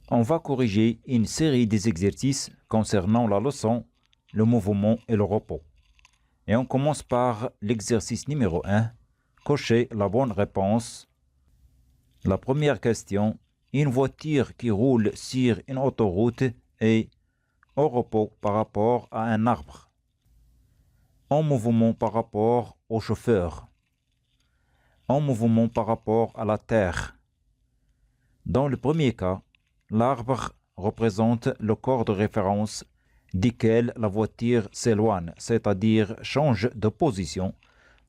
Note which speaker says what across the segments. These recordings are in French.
Speaker 1: On va corriger une série des exercices concernant la leçon, le mouvement et le repos. Et on commence par l'exercice numéro 1. Cochez la bonne réponse. La première question. Une voiture qui roule sur une autoroute est au repos par rapport à un arbre. En mouvement par rapport au chauffeur. En mouvement par rapport à la terre. Dans le premier cas, l'arbre représente le corps de référence duquel la voiture s'éloigne, c'est-à-dire change de position.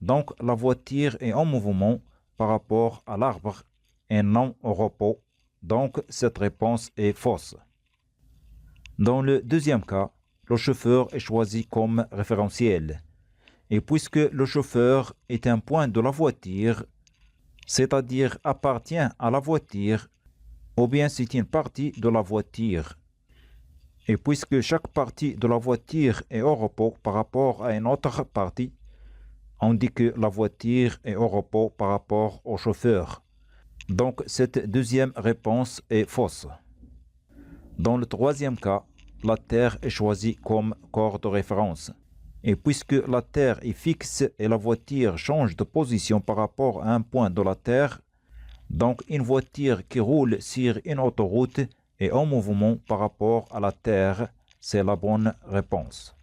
Speaker 1: Donc la voiture est en mouvement par rapport à l'arbre et non au repos. Donc cette réponse est fausse. Dans le deuxième cas, le chauffeur est choisi comme référentiel. Et puisque le chauffeur est un point de la voiture, c'est-à-dire appartient à la voiture, ou bien c'est une partie de la voiture. Et puisque chaque partie de la voiture est au repos par rapport à une autre partie, on dit que la voiture est au repos par rapport au chauffeur. Donc cette deuxième réponse est fausse. Dans le troisième cas, la Terre est choisie comme corps de référence. Et puisque la Terre est fixe et la voiture change de position par rapport à un point de la Terre, donc une voiture qui roule sur une autoroute est en mouvement par rapport à la Terre, c'est la bonne réponse.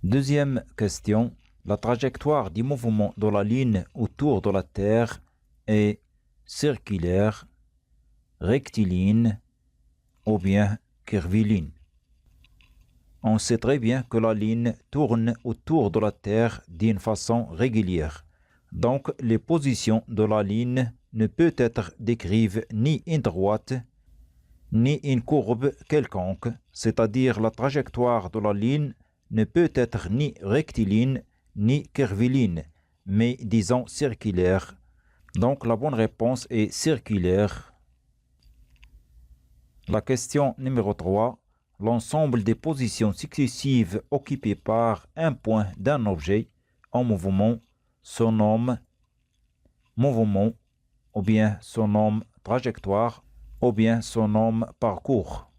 Speaker 1: Deuxième question, la trajectoire du mouvement de la ligne autour de la Terre est circulaire, rectiligne ou bien curviligne. On sait très bien que la ligne tourne autour de la Terre d'une façon régulière. Donc, les positions de la ligne ne peuvent être décrites ni une droite, ni une courbe quelconque, c'est-à-dire la trajectoire de la ligne ne peut être ni rectiligne, ni curviligne, mais disons circulaire. Donc, la bonne réponse est circulaire. La question numéro 3. L'ensemble des positions successives occupées par un point d'un objet en mouvement se nomme mouvement, ou bien se nomme trajectoire, ou bien se nomme parcours.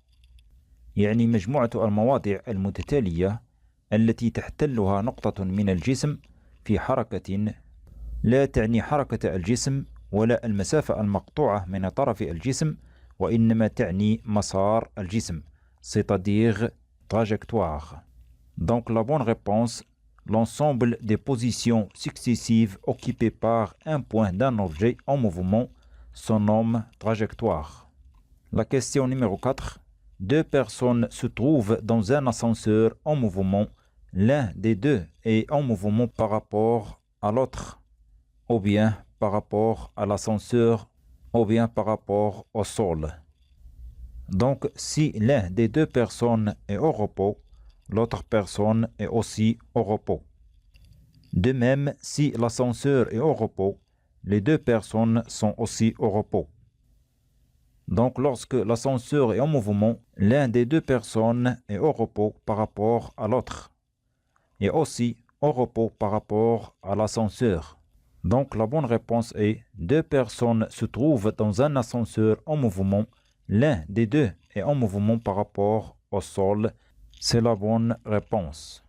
Speaker 1: يعني مجموعة المواضع المتتالية التي تحتلها نقطة من الجسم في حركة لا تعني حركة الجسم ولا المسافة المقطوعة من طرف الجسم، وإنما تعني مسار الجسم. C'est-à-dire trajectoire. Donc la bonne réponse, l'ensemble des positions successives occupées par un point d'un objet en mouvement se nomme trajectoire. La question numéro 4. Deux personnes se trouvent dans un ascenseur en mouvement. L'un des deux est en mouvement par rapport à l'autre, ou bien par rapport à l'ascenseur, ou bien par rapport au sol. Donc, si l'un des deux personnes est au repos, l'autre personne est aussi au repos. De même, si l'ascenseur est au repos, les deux personnes sont aussi au repos. Donc, lorsque l'ascenseur est en mouvement, l'un des deux personnes est au repos par rapport à l'autre, et aussi au repos par rapport à l'ascenseur. Donc, la bonne réponse est deux personnes se trouvent dans un ascenseur en mouvement. L'un des deux est en mouvement par rapport au sol. C'est la bonne réponse.